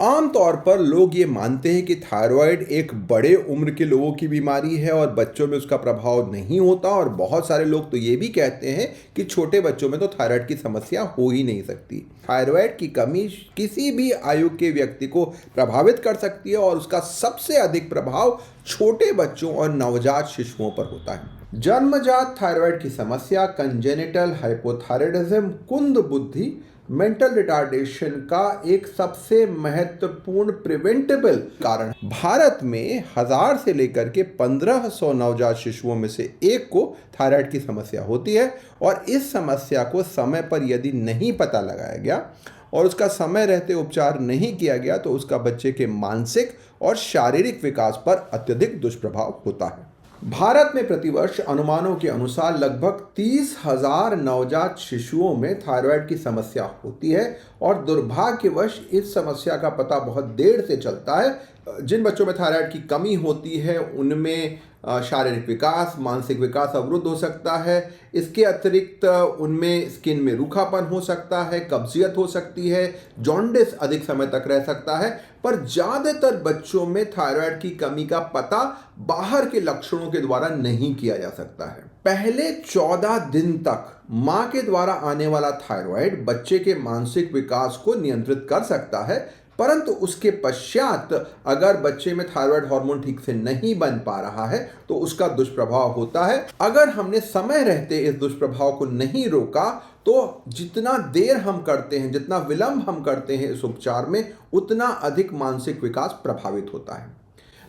आमतौर पर लोग ये मानते हैं कि थायराइड एक बड़े उम्र के लोगों की बीमारी है और बच्चों में उसका प्रभाव नहीं होता, और बहुत सारे लोग तो ये भी कहते हैं कि छोटे बच्चों में तो थायराइड की समस्या हो ही नहीं सकती। थायराइड की कमी किसी भी आयु के व्यक्ति को प्रभावित कर सकती है और उसका सबसे अधिक प्रभाव छोटे बच्चों और नवजात शिशुओं पर होता है। जन्मजात थायराइड की समस्या कंजेनिटल हाइपोथायरायडिज्म, कुंद बुद्धि, मेंटल रिटार्डेशन का एक सबसे महत्वपूर्ण प्रिवेंटेबल कारण है। भारत में 1000 से लेकर के 1500 नवजात शिशुओं में से एक को थायराइड की समस्या होती है, और इस समस्या को समय पर यदि नहीं पता लगाया गया और उसका समय रहते उपचार नहीं किया गया तो उसका बच्चे के मानसिक और शारीरिक विकास पर अत्यधिक दुष्प्रभाव होता है। भारत में प्रतिवर्ष अनुमानों के अनुसार लगभग 30,000 नवजात शिशुओं में थायराइड की समस्या होती है, और दुर्भाग्यवश इस समस्या का पता बहुत देर से चलता है। जिन बच्चों में थायराइड की कमी होती है उनमें शारीरिक विकास, मानसिक विकास अवरुद्ध हो सकता है। इसके अतिरिक्त उनमें स्किन में रूखापन हो सकता है, कब्जियत हो सकती है, जॉन्डिस अधिक समय तक रह सकता है। पर ज़्यादातर बच्चों में थायराइड की कमी का पता बाहर के लक्षणों के द्वारा नहीं किया जा सकता है। पहले 14 दिन तक मां के द्वारा आने वाला थायराइड बच्चे के मानसिक विकास को नियंत्रित कर सकता है, परंतु उसके पश्चात अगर बच्चे में थायराइड हार्मोन ठीक से नहीं बन पा रहा है तो उसका दुष्प्रभाव होता है। अगर हमने समय रहते इस दुष्प्रभाव को नहीं रोका तो जितना देर हम करते हैं, जितना विलंब हम करते हैं इस उपचार में, उतना अधिक मानसिक विकास प्रभावित होता है।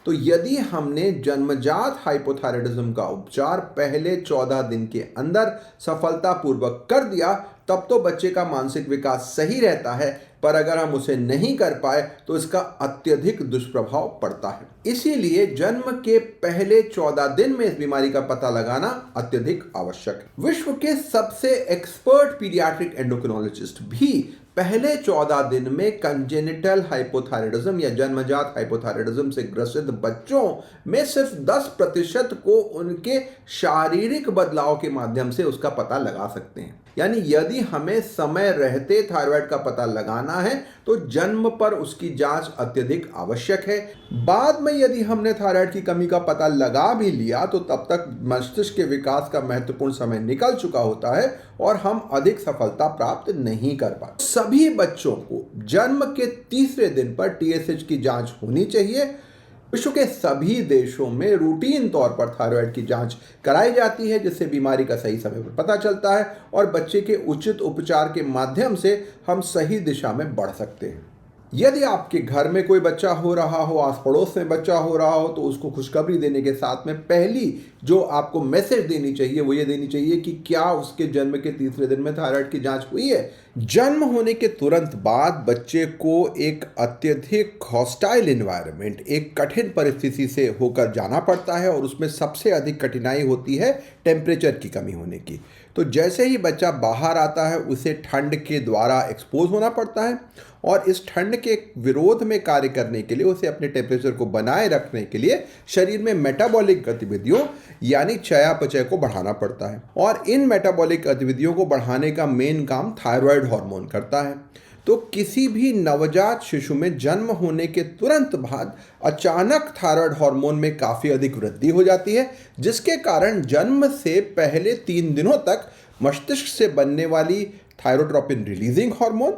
तो यदि हमने जन्मजात हाइपोथायरायडिज्म का उपचार पहले 14 दिन के अंदर सफलतापूर्वक कर दिया तब तो बच्चे का मानसिक विकास सही रहता है, पर अगर हम उसे नहीं कर पाए तो इसका अत्यधिक दुष्प्रभाव पड़ता है। इसीलिए जन्म के पहले 14 दिन में इस बीमारी का पता लगाना अत्यधिक आवश्यक है। विश्व के सबसे एक्सपर्ट पीडियाट्रिक एंडोक्रिनोलॉजिस्ट भी पहले 14 दिन में कंजेनिटल हाइपोथायरायडिज्म या जन्मजात हाइपोथायरायडिज्म से ग्रसित बच्चों में सिर्फ 10% को उनके शारीरिक बदलाव के माध्यम से उसका पता लगा सकते हैं। यानी यदि हमें समय रहते थायराइड का पता लगाना है तो जन्म पर उसकी जांच अत्यधिक आवश्यक है। बाद में यदि हमने थायराइड की कमी का पता लगा भी लिया तो तब तक मस्तिष्क के विकास का महत्वपूर्ण समय निकल चुका होता है और हम अधिक सफलता प्राप्त नहीं कर पाते। सभी बच्चों को जन्म के तीसरे दिन पर TSH की जांच होनी चाहिए। विश्व के सभी देशों में रूटीन तौर पर थायराइड की जांच कराई जाती है, जिससे बीमारी का सही समय पर पता चलता है और बच्चे के उचित उपचार के माध्यम से हम सही दिशा में बढ़ सकते हैं। यदि आपके घर में कोई बच्चा हो रहा हो, आस पड़ोस में बच्चा हो रहा हो, तो उसको खुशखबरी देने के साथ में पहली जो आपको मैसेज देनी चाहिए वो ये देनी चाहिए कि क्या उसके जन्म के तीसरे दिन में थायराइड की जांच हुई है। जन्म होने के तुरंत बाद बच्चे को एक अत्यधिक हॉस्टाइल एनवायरनमेंट, एक कठिन परिस्थिति से होकर जाना पड़ता है, और उसमें सबसे अधिक कठिनाई होती है टेम्परेचर की कमी होने की। तो जैसे ही बच्चा बाहर आता है उसे ठंड के द्वारा एक्सपोज होना पड़ता है, और इस ठंड के विरोध में कार्य करने के लिए, उसे अपने टेम्परेचर को बनाए रखने के लिए शरीर में मेटाबॉलिक गतिविधियों यानी चयापचय को बढ़ाना पड़ता है, और इन मेटाबॉलिक गतिविधियों को बढ़ाने का मेन काम थायराइड हार्मोन करता है। तो किसी भी नवजात शिशु में जन्म होने के तुरंत बाद अचानक थायराइड हार्मोन में काफ़ी अधिक वृद्धि हो जाती है, जिसके कारण जन्म से पहले 3 दिनों तक मस्तिष्क से बनने वाली थायरोट्रोपिन रिलीजिंग हार्मोन,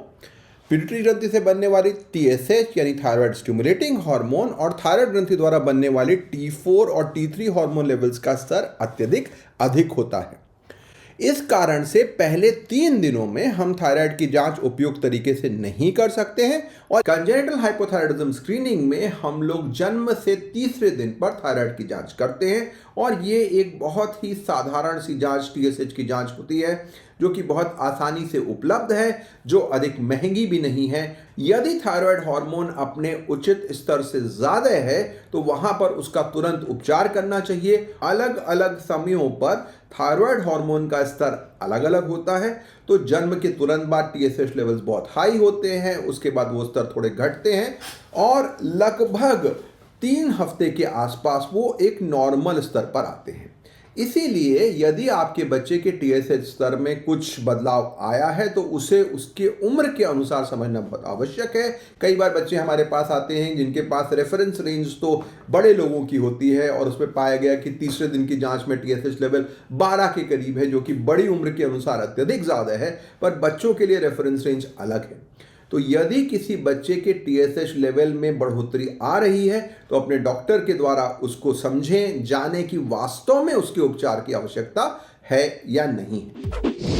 पिट्यूटरी ग्रंथि से बनने वाली TSH यानी थायराइड स्टिमुलेटिंग हार्मोन, और थायराइड ग्रंथि द्वारा बनने वाली T4 और T3 हार्मोन लेवल्स का स्तर अत्यधिक अधिक होता है। इस कारण से पहले 3 दिनों में हम थायराइड की जांच उपयुक्त तरीके से नहीं कर सकते हैं, और कंजेनिटल हाइपोथायरायडिज्म स्क्रीनिंग में हम लोग जन्म से तीसरे दिन पर थायराइड की जांच करते हैं, और ये एक बहुत ही साधारण सी जांच TSH की जांच होती है जो कि बहुत आसानी से उपलब्ध है, जो अधिक महंगी भी नहीं है। यदि थायराइड हार्मोन अपने उचित स्तर से ज़्यादा है तो वहाँ पर उसका तुरंत उपचार करना चाहिए। अलग अलग समयों पर थायराइड हार्मोन का स्तर अलग अलग होता है, तो जन्म के तुरंत बाद TSH लेवल्स बहुत हाई होते हैं, उसके बाद वो स्तर थोड़े घटते हैं, और लगभग 3 हफ्ते के आसपास वो एक नॉर्मल स्तर पर आते हैं। इसीलिए यदि आपके बच्चे के टीएसएच स्तर में कुछ बदलाव आया है तो उसे उसके उम्र के अनुसार समझना बहुत आवश्यक है। कई बार बच्चे हमारे पास आते हैं जिनके पास रेफरेंस रेंज तो बड़े लोगों की होती है और उसमें पाया गया कि तीसरे दिन की जांच में टीएसएच लेवल 12 के करीब है, जो कि बड़ी उम्र के अनुसार अत्यधिक ज़्यादा है, पर बच्चों के लिए रेफरेंस रेंज अलग है। तो यदि किसी बच्चे के टीएसएच लेवल में बढ़ोतरी आ रही है तो अपने डॉक्टर के द्वारा उसको समझें, जानें कि वास्तव में उसके उपचार की आवश्यकता है या नहीं है।